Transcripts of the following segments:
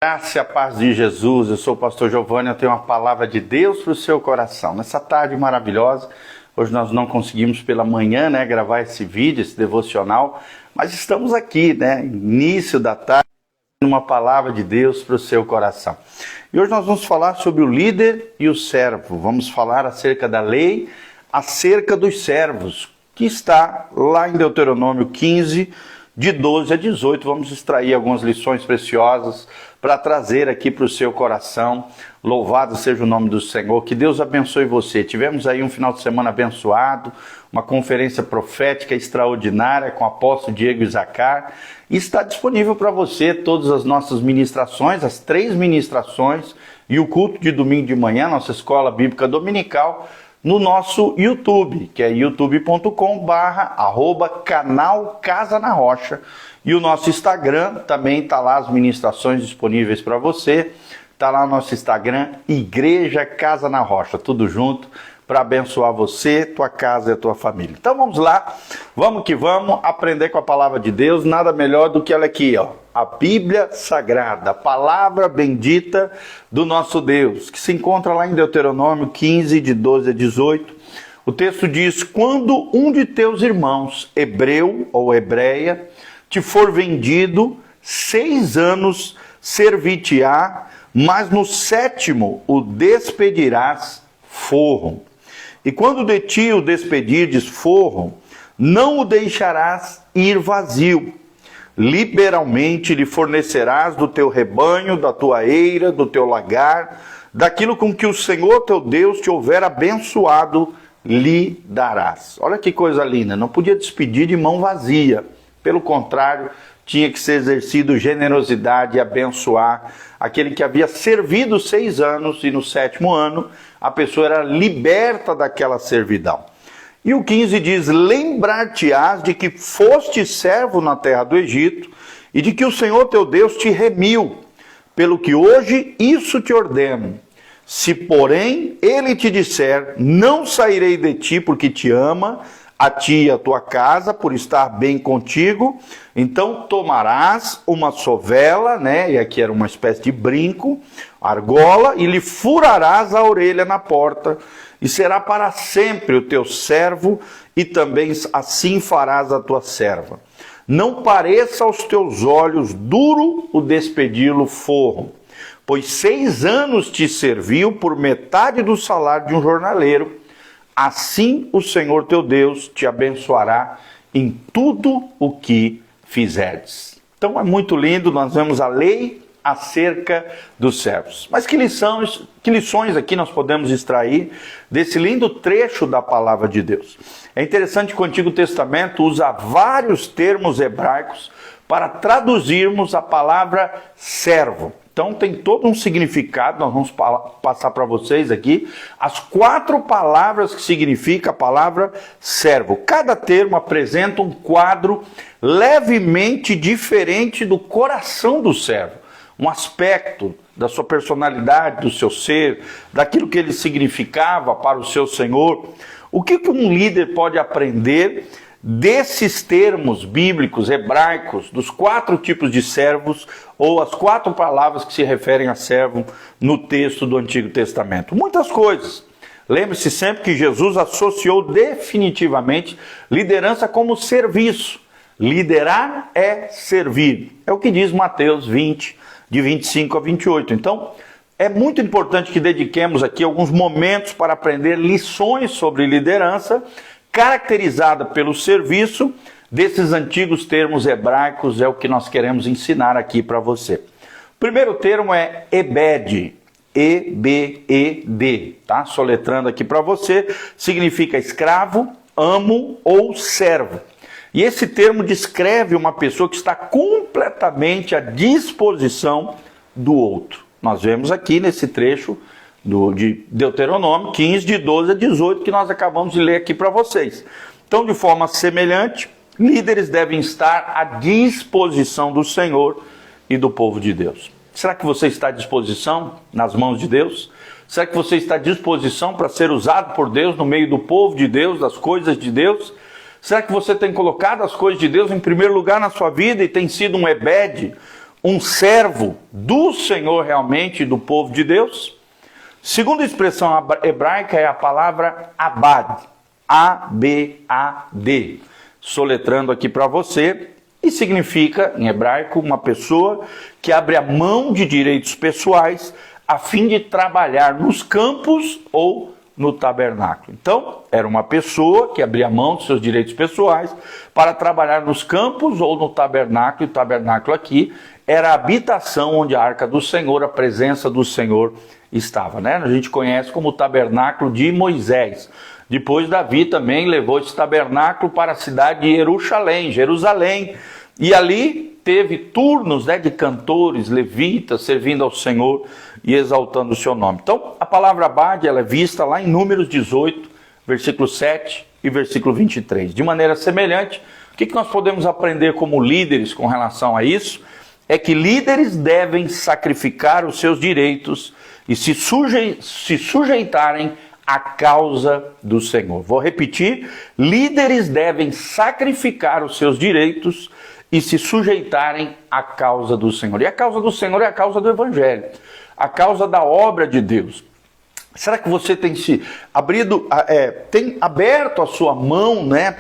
Graça e a paz de Jesus, eu sou o pastor Giovanni, eu tenho uma palavra de Deus para o seu coração. Nessa tarde maravilhosa, hoje nós não conseguimos pela manhã, gravar esse vídeo, esse devocional, mas estamos aqui, início da tarde, uma palavra de Deus para o seu coração. E hoje nós vamos falar sobre o líder e o servo, vamos falar acerca da lei, acerca dos servos, que está lá em Deuteronômio 15, de 12 a 18, vamos extrair algumas lições preciosas para trazer aqui para o seu coração. Louvado seja o nome do Senhor, que Deus abençoe você. Tivemos aí um final de semana abençoado, uma conferência profética extraordinária com o apóstolo Diego Isacar. E está disponível para você todas as nossas ministrações, as 3 ministrações e o culto de domingo de manhã, nossa escola bíblica dominical, no nosso YouTube, que é youtube.com/canal Casa na Rocha. E o nosso Instagram, também está lá as ministrações disponíveis para você. Está lá o nosso Instagram, Igreja Casa na Rocha, tudo junto, para abençoar você, tua casa e a tua família. Então vamos lá, vamos que vamos, aprender com a palavra de Deus. Nada melhor do que ela aqui, a Bíblia Sagrada, a palavra bendita do nosso Deus, que se encontra lá em Deuteronômio 15, de 12 a 18. O texto diz: quando um de teus irmãos, hebreu ou hebreia, te for vendido, 6 anos servir-te-á, mas no 7º o despedirás forro. E quando de ti o despedirdes forro, não o deixarás ir vazio. Liberalmente lhe fornecerás do teu rebanho, da tua eira, do teu lagar, daquilo com que o Senhor teu Deus te houver abençoado, lhe darás. Olha que coisa linda, não podia despedir de mão vazia. Pelo contrário, tinha que ser exercido generosidade e abençoar aquele que havia servido 6 anos e no 7º ano a pessoa era liberta daquela servidão. E o 15 diz: lembrar-te-ás de que foste servo na terra do Egito e de que o Senhor teu Deus te remiu, pelo que hoje isso te ordeno. Se porém ele te disser: não sairei de ti porque te ama, a ti e a tua casa, por estar bem contigo, então tomarás uma sovela, e aqui era uma espécie de brinco, argola, e lhe furarás a orelha na porta, e será para sempre o teu servo, e também assim farás a tua serva. Não pareça aos teus olhos duro o despedi-lo forro, pois 6 anos te serviu por metade do salário de um jornaleiro. Assim o Senhor teu Deus te abençoará em tudo o que fizerdes. Então é muito lindo, nós vemos a lei acerca dos servos. Mas que lições aqui nós podemos extrair desse lindo trecho da palavra de Deus? É interessante que o Antigo Testamento usa vários termos hebraicos para traduzirmos a palavra servo. Então tem todo um significado, nós vamos passar para vocês aqui as 4 palavras que significa a palavra servo. Cada termo apresenta um quadro levemente diferente do coração do servo, um aspecto da sua personalidade, do seu ser, daquilo que ele significava para o seu Senhor. O que um líder pode aprender desses termos bíblicos, hebraicos, dos 4 tipos de servos, ou as 4 palavras que se referem a servo no texto do Antigo Testamento? Muitas coisas. Lembre-se sempre que Jesus associou definitivamente liderança como serviço. Liderar é servir. É o que diz Mateus 20, de 25 a 28. Então, é muito importante que dediquemos aqui alguns momentos para aprender lições sobre liderança, caracterizada pelo serviço desses antigos termos hebraicos, é o que nós queremos ensinar aqui para você. O primeiro termo é Ebed, E-B-E-D, tá? Soletrando aqui para você, significa escravo, amo ou servo. E esse termo descreve uma pessoa que está completamente à disposição do outro. Nós vemos aqui nesse trecho de Deuteronômio 15, de 12 a 18, que nós acabamos de ler aqui para vocês. Então, de forma semelhante, líderes devem estar à disposição do Senhor e do povo de Deus. Será que você está à disposição nas mãos de Deus? Será que você está à disposição para ser usado por Deus no meio do povo de Deus, das coisas de Deus? Será que você tem colocado as coisas de Deus em primeiro lugar na sua vida e tem sido um Ebed, um servo do Senhor realmente, do povo de Deus? Segunda expressão hebraica é a palavra abad, A-B-A-D, soletrando aqui para você, e significa, em hebraico, uma pessoa que abre a mão de direitos pessoais a fim de trabalhar nos campos ou no tabernáculo. Então, era uma pessoa que abria mão dos seus direitos pessoais para trabalhar nos campos ou no tabernáculo, e o tabernáculo aqui era a habitação onde a arca do Senhor, a presença do Senhor estava, né? A gente conhece como o tabernáculo de Moisés. Depois Davi também levou esse tabernáculo para a cidade de Jerusalém, e ali teve turnos, né, de cantores, levitas, servindo ao Senhor e exaltando o seu nome. Então, a palavra abade, ela é vista lá em Números 18, versículo 7 e versículo 23. De maneira semelhante, o que nós podemos aprender como líderes com relação a isso? É que líderes devem sacrificar os seus direitos e se sujeitarem à causa do Senhor. Vou repetir, líderes devem sacrificar os seus direitos e se sujeitarem à causa do Senhor. E a causa do Senhor é a causa do Evangelho, a causa da obra de Deus. Será que você tem se tem aberto a sua mão, né,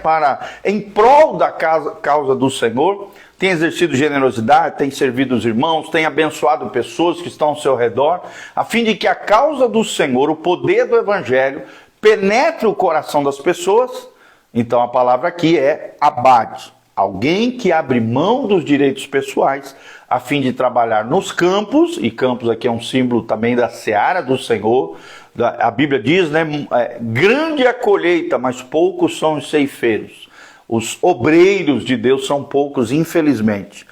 em prol da causa do Senhor? Tem exercido generosidade, tem servido os irmãos, tem abençoado pessoas que estão ao seu redor, a fim de que a causa do Senhor, o poder do Evangelho, penetre o coração das pessoas? Então a palavra aqui é abade. Alguém que abre mão dos direitos pessoais a fim de trabalhar nos campos, e campos aqui é um símbolo também da seara do Senhor. A Bíblia diz, né, grande é a colheita, mas poucos são os ceifeiros. Os obreiros de Deus são poucos, infelizmente.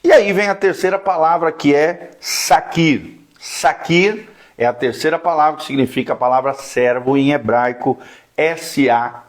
E aí vem a terceira palavra, que é saquir. Saquir é a terceira palavra, que significa a palavra servo em hebraico, S-A-K-Y-I-R.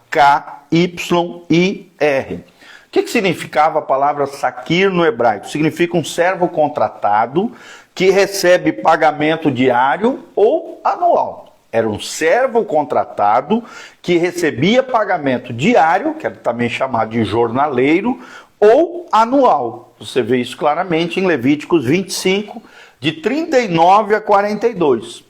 O que significava a palavra saquir no hebraico? Significa um servo contratado que recebe pagamento diário ou anual. Era um servo contratado que recebia pagamento diário, que era também chamado de jornaleiro, ou anual. Você vê isso claramente em Levíticos 25, de 39 a 42.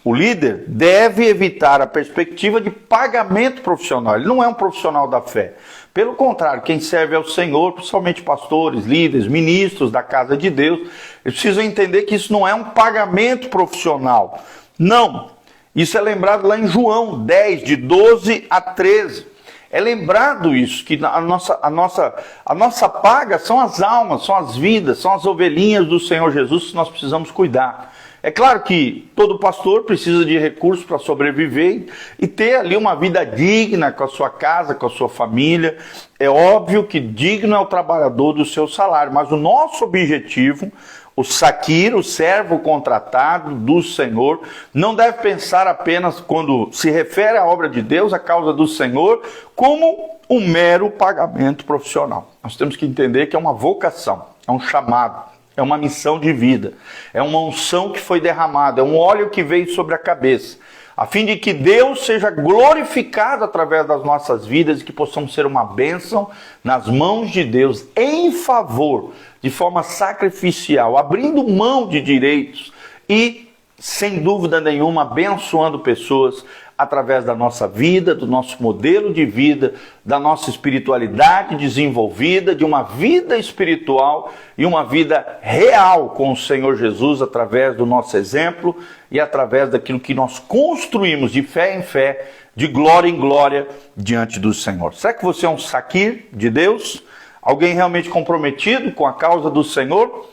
O líder deve evitar a perspectiva de pagamento profissional. Ele não é um profissional da fé. Pelo contrário, quem serve ao Senhor, principalmente pastores, líderes, ministros da casa de Deus, eles precisam entender que isso não é um pagamento profissional. Não. Isso é lembrado lá em João 10, de 12 a 13. É lembrado isso, que a nossa paga são as almas, são as vidas, são as ovelhinhas do Senhor Jesus que nós precisamos cuidar. É claro que todo pastor precisa de recursos para sobreviver e ter ali uma vida digna com a sua casa, com a sua família. É óbvio que digno é o trabalhador do seu salário, mas o nosso objetivo, o saquir, o servo contratado do Senhor, não deve pensar apenas, quando se refere à obra de Deus, à causa do Senhor, como um mero pagamento profissional. Nós temos que entender que é uma vocação, é um chamado. É uma missão de vida, é uma unção que foi derramada, é um óleo que veio sobre a cabeça, a fim de que Deus seja glorificado através das nossas vidas e que possamos ser uma bênção nas mãos de Deus, em favor, de forma sacrificial, abrindo mão de direitos e, sem dúvida nenhuma, abençoando pessoas através da nossa vida, do nosso modelo de vida, da nossa espiritualidade desenvolvida, de uma vida espiritual e uma vida real com o Senhor Jesus, através do nosso exemplo e através daquilo que nós construímos de fé em fé, de glória em glória diante do Senhor. Será que você é um saquir de Deus? Alguém realmente comprometido com a causa do Senhor?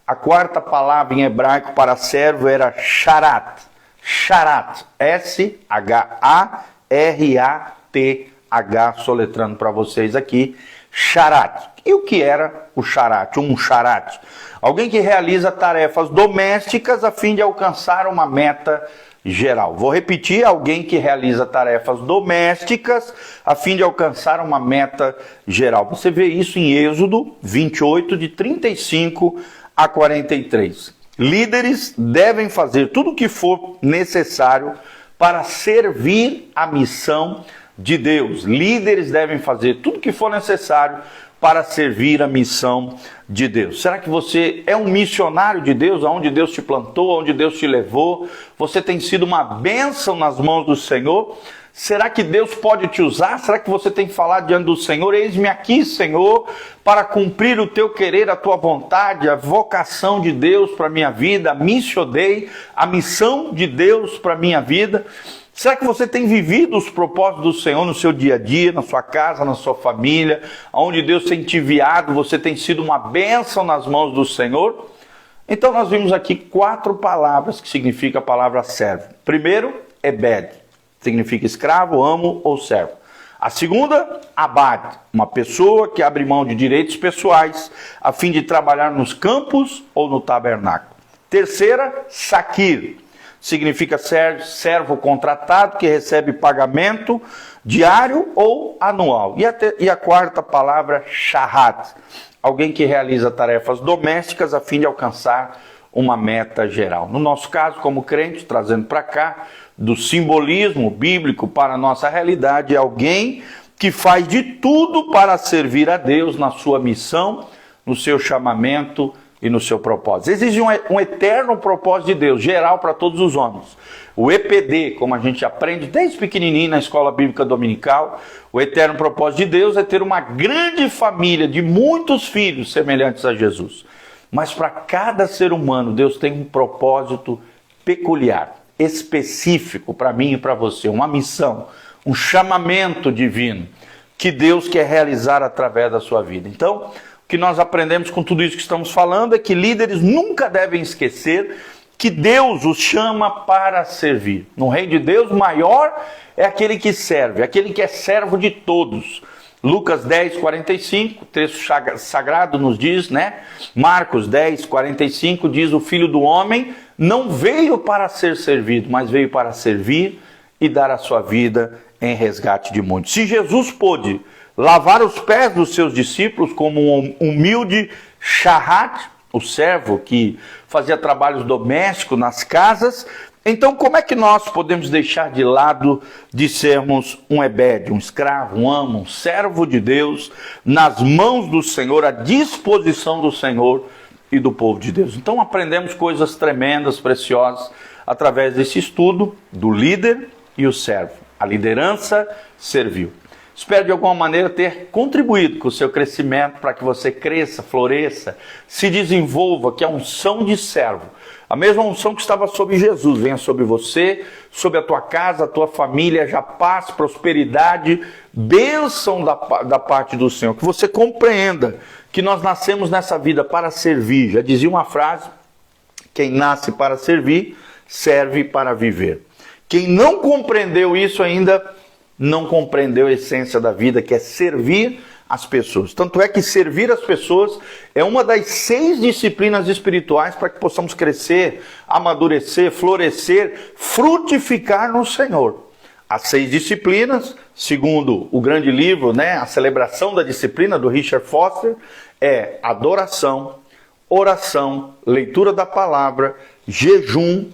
A quarta palavra em hebraico para servo era sharat. Sharat, S-H-A-R-A-T-H, soletrando para vocês aqui, sharat. E o que era o sharat? Um sharat? Alguém que realiza tarefas domésticas a fim de alcançar uma meta geral. Vou repetir, alguém que realiza tarefas domésticas a fim de alcançar uma meta geral. Você vê isso em Êxodo 28, de 35 a 43. Líderes devem fazer tudo o que for necessário para servir a missão de Deus. Líderes devem fazer tudo o que for necessário para servir a missão de Deus? Será que você é um missionário de Deus, aonde Deus te plantou, aonde Deus te levou? Você tem sido uma bênção nas mãos do Senhor? Será que Deus pode te usar? Será que você tem que falar diante do Senhor: eis-me aqui, Senhor, para cumprir o teu querer, a tua vontade, a vocação de Deus para a minha vida, a missio Dei, a missão de Deus para a minha vida? Será que você tem vivido os propósitos do Senhor no seu dia a dia, na sua casa, na sua família, onde Deus tem te enviado, você tem sido uma bênção nas mãos do Senhor? Então nós vimos aqui 4 palavras que significam a palavra servo. Primeiro, ebed, significa escravo, amo ou servo. A segunda, abad, uma pessoa que abre mão de direitos pessoais a fim de trabalhar nos campos ou no tabernáculo. Terceira, saquir, significa servo contratado que recebe pagamento diário ou anual. E a quarta palavra, shahat, alguém que realiza tarefas domésticas a fim de alcançar uma meta geral. No nosso caso, como crente, trazendo para cá, do simbolismo bíblico para a nossa realidade, é alguém que faz de tudo para servir a Deus na sua missão, no seu chamamento e no seu propósito. Existe um eterno propósito de Deus, geral para todos os homens. O EPD, como a gente aprende desde pequenininho na escola bíblica dominical, o eterno propósito de Deus é ter uma grande família de muitos filhos semelhantes a Jesus. Mas para cada ser humano, Deus tem um propósito peculiar, específico para mim e para você, uma missão, um chamamento divino que Deus quer realizar através da sua vida. Então, o que nós aprendemos com tudo isso que estamos falando é que líderes nunca devem esquecer que Deus os chama para servir. No reino de Deus, maior é aquele que serve, aquele que é servo de todos. Lucas 10, 45, texto sagrado nos diz, né? Marcos 10, 45 diz: o Filho do Homem não veio para ser servido, mas veio para servir e dar a sua vida em resgate de muitos. Se Jesus pôde lavar os pés dos seus discípulos como um humilde shahat, o servo que fazia trabalhos domésticos nas casas, então como é que nós podemos deixar de lado de sermos um ebed, um escravo, um amo, um servo de Deus, nas mãos do Senhor, à disposição do Senhor e do povo de Deus? Então aprendemos coisas tremendas, preciosas, através desse estudo do líder e o servo. A liderança serviu. Espero de alguma maneira ter contribuído com o seu crescimento para que você cresça, floresça, se desenvolva, que é a unção de servo. A mesma unção que estava sobre Jesus, venha sobre você, sobre a tua casa, a tua família, já paz, prosperidade, bênção da parte do Senhor. Que você compreenda que nós nascemos nessa vida para servir. Já dizia uma frase: quem nasce para servir, serve para viver. Quem não compreendeu isso ainda, não compreendeu a essência da vida, que é servir as pessoas. Tanto é que servir as pessoas é uma das 6 disciplinas espirituais para que possamos crescer, amadurecer, florescer, frutificar no Senhor. As 6 disciplinas, segundo o grande livro, né, A Celebração da Disciplina, do Richard Foster, é adoração, oração, leitura da palavra, jejum,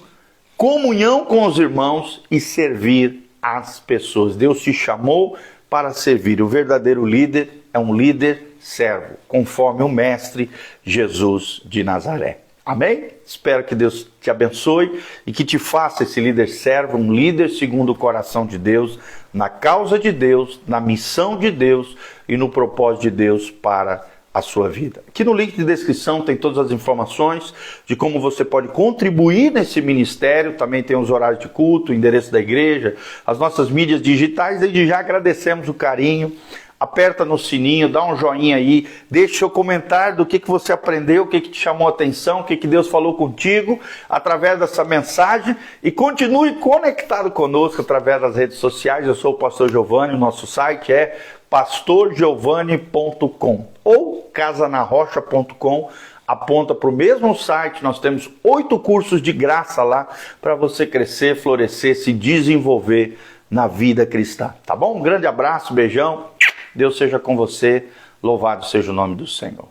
comunhão com os irmãos e servir as pessoas. Deus te chamou para servir. O verdadeiro líder é um líder servo, conforme o mestre Jesus de Nazaré. Amém? Espero que Deus te abençoe e que te faça esse líder servo, um líder segundo o coração de Deus, na causa de Deus, na missão de Deus e no propósito de Deus para a sua vida. Aqui no link de descrição tem todas as informações de como você pode contribuir nesse ministério. Também tem os horários de culto, o endereço da igreja, as nossas mídias digitais. Desde já agradecemos o carinho. Aperta no sininho, dá um joinha aí, deixe seu comentário do que você aprendeu, o que te chamou a atenção, o que Deus falou contigo através dessa mensagem, e continue conectado conosco através das redes sociais. Eu sou o Pastor Giovanni, o nosso site é pastorgiovanni.com ou casanarrocha.com. Aponta para o mesmo site, nós temos 8 cursos de graça lá para você crescer, florescer, se desenvolver na vida cristã, tá bom? Um grande abraço, beijão, Deus seja com você, louvado seja o nome do Senhor.